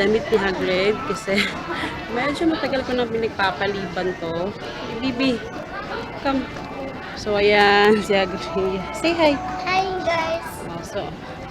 damit ni Hagrid kasi medyo matagal ko na pinagpapaliban to. Bibi, come. So, ayan, si Hagrid. Say hi. Hi guys!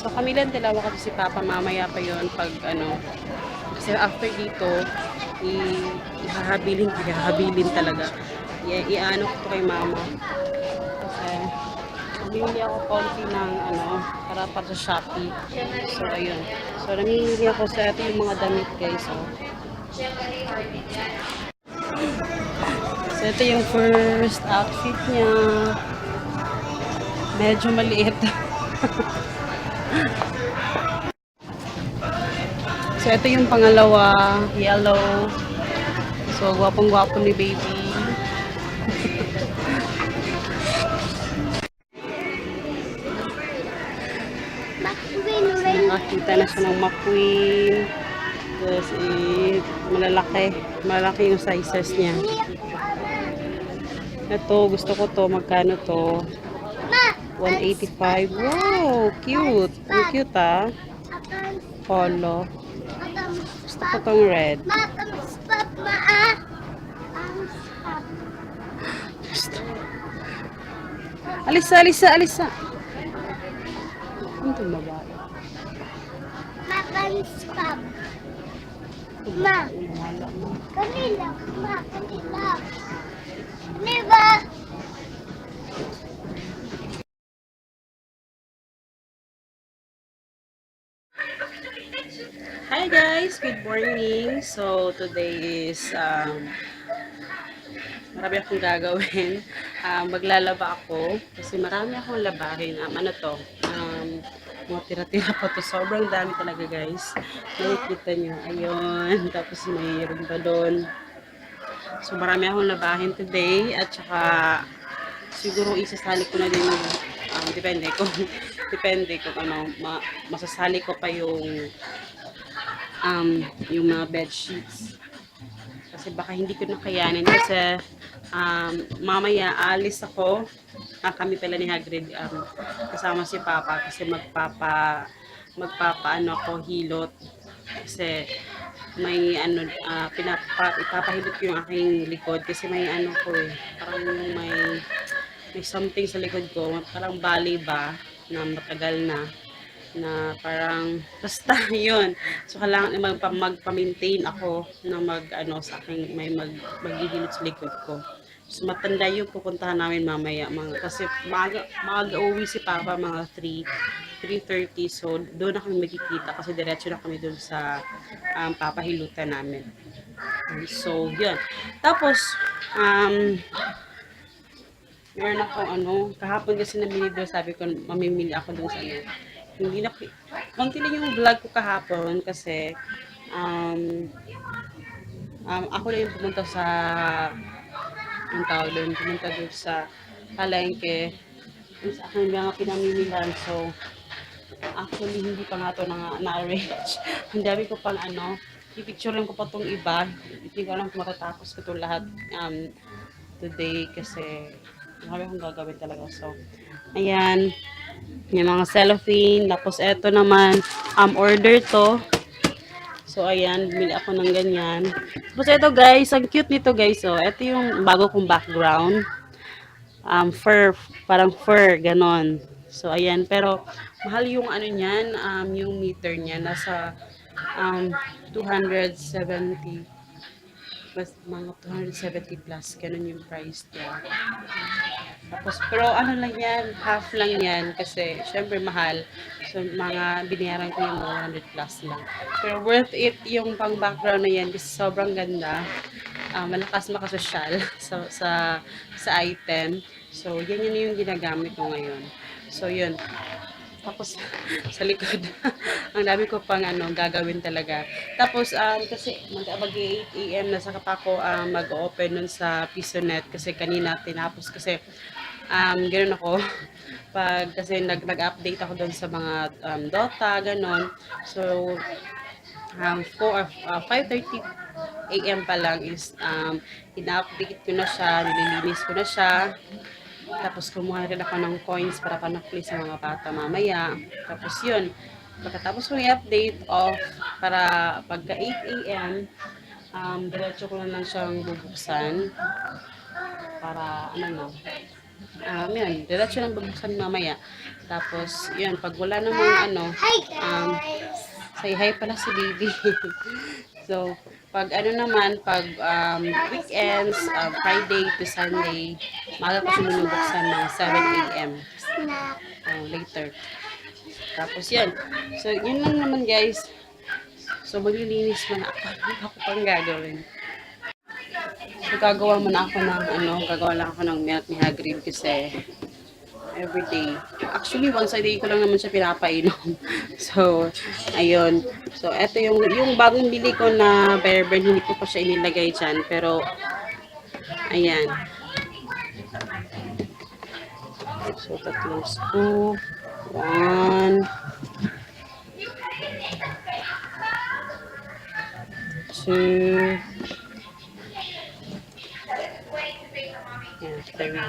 So kami lang dalawa kasi si Papa mamaya pa yon pag ano. Kasi after dito, ihahabilin talaga. Iano ko to kay Mama. Kasi namimili ako konti ng ano, para sa Shopee. So, ayun. So, namimili ako sa ito yung mga damit guys. Oh. So, ito yung first outfit niya. Medyo maliit. So, ito yung pangalawa. Yellow. So, gwapong-gwapo ni baby. McQueen So, Rain. nakakita na siya ng McQueen. Tapos, malalaki. Malaki yung sizes niya. Ito, gusto ko to. Magkano to? Ma! 185. Wow, cute. Ang cute ah. Polo. Gusto ko tong red. Ma! Thumbs up, ma! Ah! Thumbs up. Alisa, Alisa, Alisa. Ano itong babae? Ma! Thumbs up. Ma! Wala mo. Kanila! Ma! Kanila! Kanila! Hi guys, good morning. So today is marami akong gagawin. Maglalaba ako kasi marami akong labahin. Ano to? Mga tira-tira pa to. Sobrang dami talaga guys. Nakikita nyo. Ayun. Tapos mayroon pa doon. So marami akong labahin today. At saka siguro isasali ko na din yung depende kung ano masasali ko pa yung mga bed sheets kasi baka hindi ko na kayanin kasi mamaya alis ako kami pala ni Hagrid kasama si Papa kasi magpapa ano ako hilot kasi may ano ipapahilot ko yung aking likod kasi may ano ko parang may something sa likod ko parang bali ba na matagal na parang basta yun. So kailangan magpa-maintain ako na ano sa aking maghihilot sa likod ko. So matanda yung pupuntahan namin mamaya kasi maaga uwi si Papa mga 3:30 so doon na kami magkikita kasi diretso na kami doon sa papahilutan namin. So yun. Tapos meron ako kahapon kasi namili doon, sabi ko mamimili ako doon sa hindi na, konti lang yung vlog ko kahapon kasi ako na yung pumunta sa ang tawag doon, pumunta doon sa palengke doon sa aking mga pinamimilihan. So actually hindi pa nga ito na-arrange. Ang dami ko pang i-picturean ko pa itong iba, hindi ko alam kung matatapos ko itong lahat today kasi marami akong gagawin talaga. So ayan, yung mga cellophane. Tapos eto naman, order to. So ayan, bumili ako ng ganyan. Tapos eto guys, ang cute nito guys. So eto yung bago kong background. Fur, parang fur, ganon. So ayan, pero mahal yung ano niyan, yung meter niya. Nasa 270. Mas mga 270 plus, ganun yung price niya. Tapos, pero ano lang yan, half lang yan kasi syempre mahal. So, mga binayaran ko yung 100 plus lang. Pero worth it yung pang background na yan kasi sobrang ganda. Malakas makasosyal sa item. So, yan yun yung ginagamit ko ngayon. So, yun. Tapos, sa likod, ang dami ko pang gagawin talaga. Tapos, kasi mag-8 a.m. na saka pa ako mag-open nun sa Pisonet kasi kanina tinapos kasi ganoon ako kasi nag-update ako doon sa mga Dota, ganon. So, 5:30 a.m. pa lang is ina-update ko na siya, nililinis ko na siya. Tapos kumuha rin ako ng coins para panakli sa mga bata mamaya. Tapos yun, Pagkatapos ko i-update off para pagka 8 a.m. Diretso ko na lang siyang bubuksan para ano na. Yun, diretso lang bubuksan mamaya. Tapos, yun, pag wala namang ano, Hi um, guys! say hi pala si baby. So, pag ano naman, pag weekends, Friday to Sunday, maaga ko siya binubuksan ng 7 a.m. Snack. Later. Tapos yan. So, yun lang naman guys. So, maglilinis man ako. Ano ako pang gagawin? So, gagawa muna ako ng gagawa lang ako ng milk ni Hagrid kasi everyday. Actually, once a day ko lang naman siya pinapainom. So, ayun. So, eto yung bagong bili ko na Bear Brand, hindi ko pa siya inilagay dyan. Pero, ayan. So, tatlong scoop. 1, 2, and 3.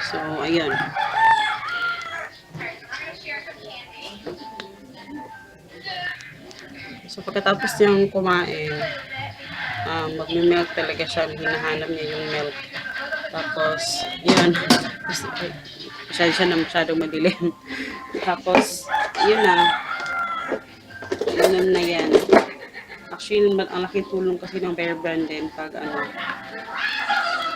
So, ayun. So, pagkatapos niyang kumain, magme-milk talaga siya. Hinahanap niya yung milk. Tapos, yun. Siya na masyadong madilim. Tapos, yun na. Yun na yan. Actually, ang laking tulong kasi ng Bear Brand din pag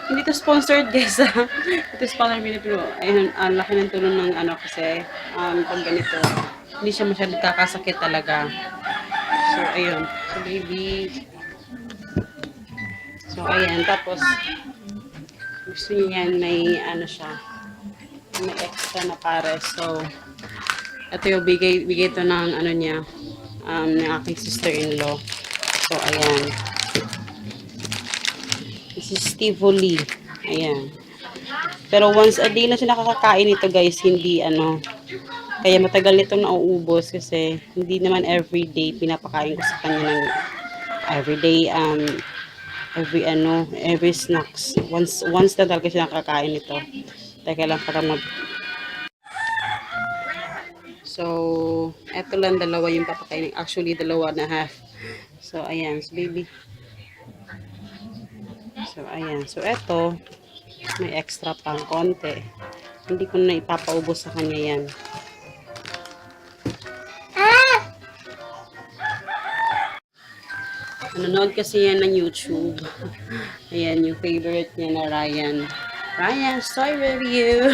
hindi to sponsored guys ha. Ito sponsored video pero ayun, ang laki ng tulong ng kasi pag ganito, hindi siya masyadong kakasakit talaga. So, ayun. So, baby. So, ayan. Tapos, gusto niya yan, may siya. May extra na pares. So, ito yung bigay to ng niya, ng aking sister-in-law. So, ayan. This is Tivoli. Ayan. Pero once a day lang siya nakakakain ito guys. Hindi kaya matagal nitong nauubos kasi hindi naman everyday pinapakain ko sa kanya ng everyday every snacks. Once na talaga siya nakakain nito. Teka lang para So, eto lang dalawa yung papakainin. Actually, 2.5. So, ayan. So, baby. So, ayan. So, eto, may extra pang konti. Hindi ko na ipapaubos sa kanya yan. Nanonood kasi yan ng YouTube. Ayan, yung favorite niya na Ryan. Ryan, story review.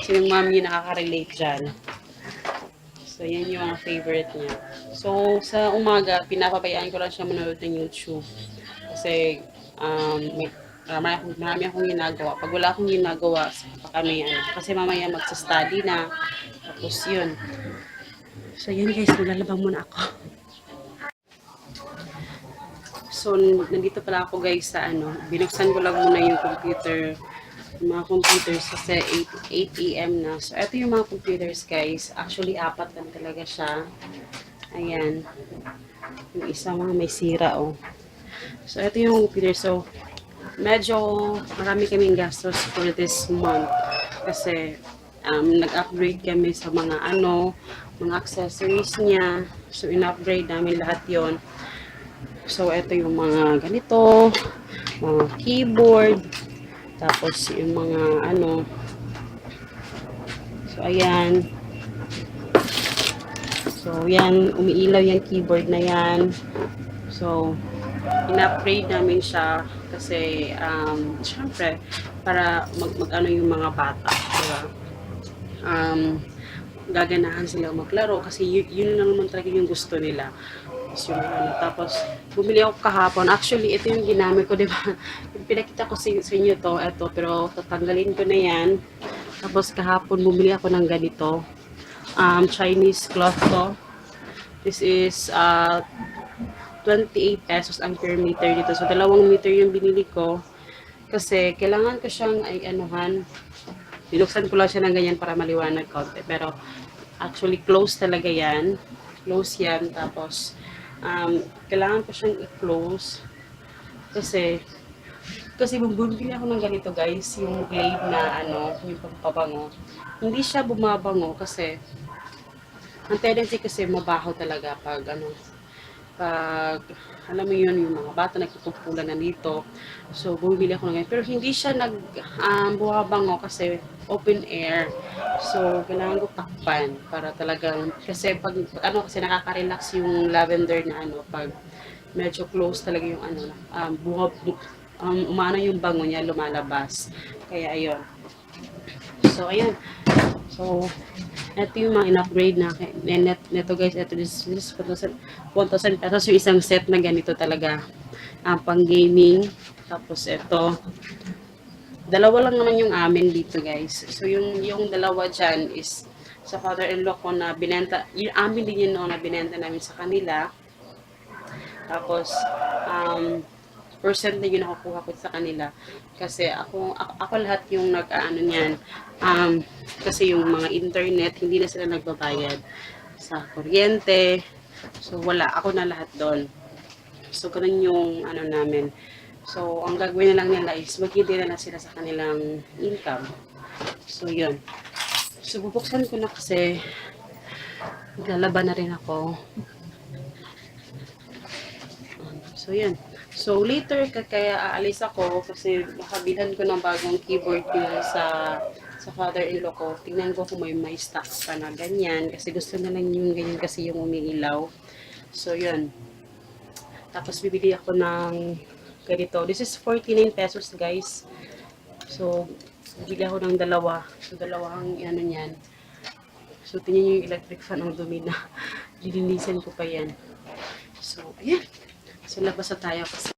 Sinong mami nakaka-relate dyan. So, yan yung mga favorite niya. So, sa umaga, pinapabayaan ko lang siya manood ng YouTube. Kasi, marami akong ginagawa. Pag wala akong ginagawa, pa kami, kasi mamaya magsa-study na. Tapos, yun. So, yun guys, maglalabang muna ako. So, nandito pala ako guys sa binuksan ko lang muna yung mga computers kasi 8 a.m. na. So, ito yung mga computers guys. Actually, 4 lang talaga siya. Ayan. Yung isa mga may sira, oh. So, ito yung computer. So, medyo marami kaming gastos for this month. Kasi, nag-upgrade kami sa mga mga accessories niya. So, in-upgrade namin lahat yon. So, ito yung mga ganito, mga keyboard, tapos yung mga so, ayan. So, yan, umiilaw yung keyboard na yan. So, in-upgrade namin siya kasi, syempre, para mag yung mga bata, diba? Gaganahan sila maglaro kasi yun lang naman talaga yung gusto nila. So, tapos, bumili ako kahapon. Actually, ito yung ginamit ko, di ba? Pinakita ko sa inyo ito, pero tatanggalin ko na yan. Tapos, kahapon, bumili ako ng ganito. Chinese cloth to. This is 28 pesos ang per meter dito. So, 2 meter yung binili ko. Kasi, kailangan ko siyang binuksan ko lang siya ng ganyan para maliwanag konti. Pero, actually, close talaga yan. Close yan. Tapos, kailangan ko siyang i-close kasi Kasi bumibili ako ng ganito guys, yung Glade na ano, yung pampabango. Hindi siya bumabango kasi ang tendency kasi mabaho talaga pag ano, pag alam mo yun, yung mga bata nagkukumpulan na dito. So, bumibili ako ng ganyan. Pero hindi siya bumabango kasi open air. So, kailangan ko takpan para talagang, kasi pag ano, kasi nakaka-relax yung lavender na ano, pag medyo close talaga yung ano, umano yung bango niya, lumalabas. Kaya, ayun. So, ayun. So, ito yung mga in-upgrade na neto guys, ito this 1,000 pesos yung isang set na ganito talaga. Pang gaming. Tapos ito, dalawa lang naman yung amin dito guys. So, yung dalawa dyan is sa father-in-law ko na binenta, yung amin din yun noon na binenta namin sa kanila. Tapos, percent na yun nakukuha ko sa kanila. Kasi ako lahat yung nag-ano niyan. Kasi yung mga internet, hindi na sila nagbabayad sa kuryente. So, wala. Ako na lahat doon. So, ganun yung ano namin. So, ang gagawin na lang nila is magkita na sila sa kanilang income. So, yun. So, bubuksan ko na kasi maglalaban na rin ako. So, yun. So, later, kaya aalis ako kasi nakabilhan ko ng bagong keyboard yung sa father-in-law ko. Tingnan ko kung may stock pa na ganyan. Kasi gusto na lang yung ganyan kasi yung umiilaw. So, yun. Tapos, bibili ako ng ganito. This is 49 pesos, guys. So, bibili ako ng dalawa. So, dalawang ano yan. So, tingnan nyo yung electric fan ang dumi na. Lilinisan ko pa yan. So, ayan. So, labas na tayo kasi